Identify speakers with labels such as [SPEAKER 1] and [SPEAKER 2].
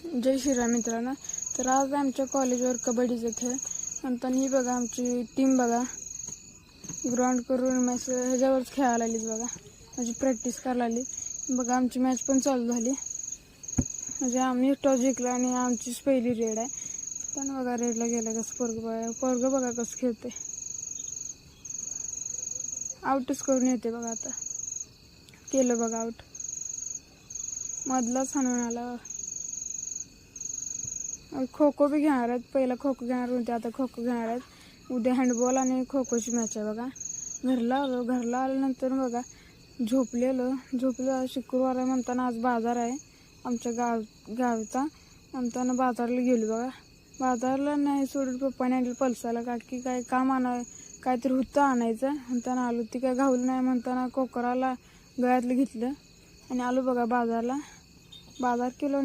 [SPEAKER 1] जय श्रीराम मित्रांनो. तर आज आमच्या कॉलेजवर कबड्डीचा खेळ नंतर ही बघा आमची टीम बघा ग्राउंड करून मॅच ह्याच्यावरच खेळायला आलीच बघा, म्हणजे प्रॅक्टिस करायला आली बघा. आमची मॅच पण चालू झाली, म्हणजे आम्ही टॉस जिंकला आणि आमचीच पहिली रेड आहे. पण बघा रेडला गेलं कसं पोरगं बघा कसं खेळते, आउटच करून येते बघा. आता केलं बघा आउट, मधलाच हाणून आला. खो खो बी घेणार आहेत, पहिला खो खो घेणार होते, आता खो खो घेणार आहेत. उद्या हँडबॉल आणि खो खोची मॅच आहे बघा. घरला आल्यानंतर बघा झोपलेलो शुक्रवार आहे म्हणताना आज बाजार आहे आमच्या गावचा म्हणताना बाजारला गेलो बघा. बाजारला नाही सोडून पप्पाने आणलं पलसाला, काकी काय काम काहीतरी होतं आणायचं म्हणताना आलो. ती काय घावलं नाही म्हणताना कोकराला गळ्यातलं घेतलं आणि आलो बघा बाजारला. बाजार केलो.